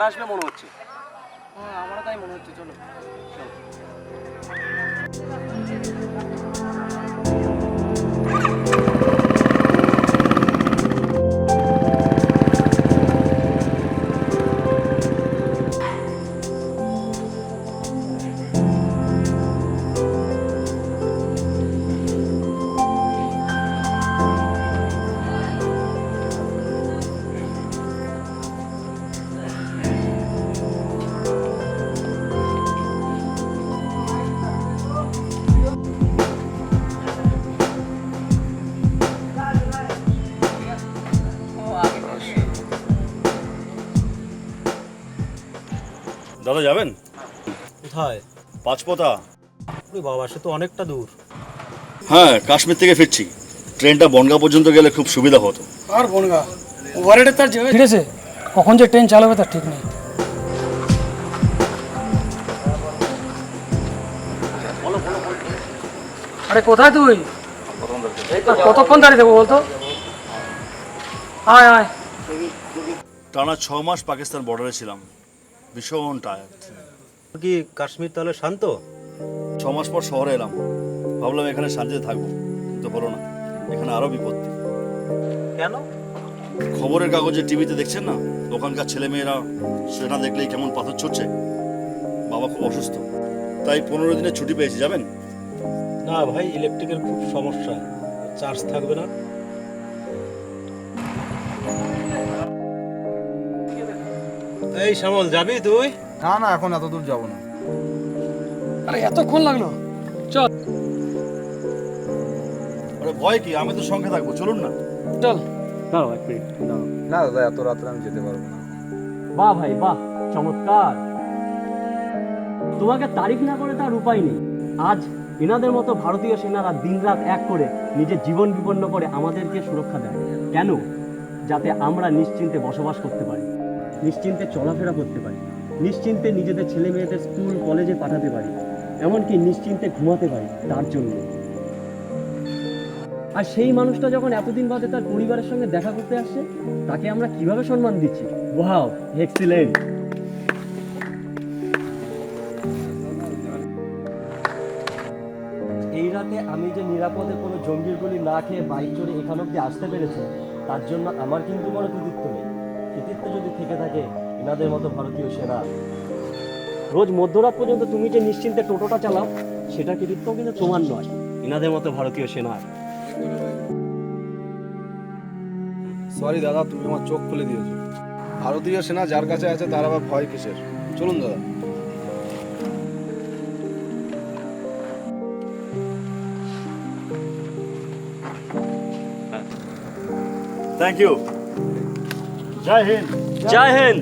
ঝড় আসবে মনে হচ্ছে। হ্যাঁ আমারও তাই মনে হচ্ছে, চলো। দাদা যাবেন কোথায়? পাঁচপথা? ওরে বাবা, সে তো অনেকটা দূর। হ্যাঁ, কাশ্মীর থেকে ফিরছি। ট্রেনটা বনগাঁ পর্যন্ত গেলে খুব সুবিধা হতো। আর বনগা ওভারহেডে তার যেভাবে ফিরেছে, কখন যে ট্রেন চালাবে তার ঠিক নেই। আরে কোথায় তুই? কতক্ষণ দাঁড়িয়ে দেবো বলতো? আয় আয়। টানা 6 মাস পাকিস্তান বর্ডারে ছিলাম, ভীষণ টায়ার্ড। কি কাশ্মীর তাহলে শান্ত? 6 মাস পর শহরে এলাম, ভাবলাম এখানে শান্তিতে থাকবো, কিন্তু হলো না। এখানে আরো বিপত্তি। কেন? খবরের কাগজে টিভিতে দেখছেন না, ওখানকার ছেলেমেয়েরা সেটা দেখলেই কেমন পাথর ছুটছে। বাবা খুব অসুস্থ, তাই 15 দিনের ছুটি পেয়েছি। যাবেন? না ভাই, ইলেকট্রিকের খুব সমস্যা, চার্জ থাকবে না। এই শ্যামল, যাবি তুই? না না, এখন এত দূর যাবো না। আরে এতক্ষণ লাগলো, চল আরে ভয় কি, আমি তো সঙ্গে থাকবো, চলুন না। চল। না দাদা, এত রাত্রে আমি যেতে পারবো না। বাহ ভাই বাহ, চমৎকার। তোমাকে তারিফ না করে তার উপায় নেই। আজ এনাদের মতো ভারতীয় সেনারা দিনরাত এক করে নিজের জীবন বিপন্ন করে আমাদেরকে সুরক্ষা দেয়। কেন? যাতে আমরা নিশ্চিন্তে বসবাস করতে পারি, নিশ্চিন্তে চলাফেরা করতে পারি, নিশ্চিন্তে নিজেদের ছেলে মেয়েদের স্কুল কলেজে পাঠাতে পারি, এমনকি নিশ্চিন্তে ঘুমাতে পারি, তার জন্য। আর সেই মানুষটা যখন এতদিন বাদে তার পরিবারের সঙ্গে দেখা করতে আসছে, তাকে আমরা কিভাবে সম্মান দিচ্ছি? Wow, excellent. এই রাতে আমি যে নিরাপদে কোনো জঙ্গির গুলি না খেয়ে বাইক চড়ে এখান অব্দি আসতে পেরেছি, তার জন্য আমার কিন্তু কোনো কৃতিত্ব নেই। কৃতিত্ব যদি থেকে থাকে এনাদের মতো ভারতীয় সেনা। রোজ মধ্যরাত পর্যন্ত তুমি যে নিশ্চিন্তে টোটোটা চালাও, সেটা কৃতিত্ব কিন্তু তোমার নয়, এনাদের মতো ভারতীয় সেনার। সরি দাদা, তুমি আমার চোখ খুলে দিয়েছো। ভারতীয় সেনা যার কাছে আছে তার আবার ভয় কিসের? চলুন দাদা। Thank you. জয় হিন্দ। জয় হিন্দ।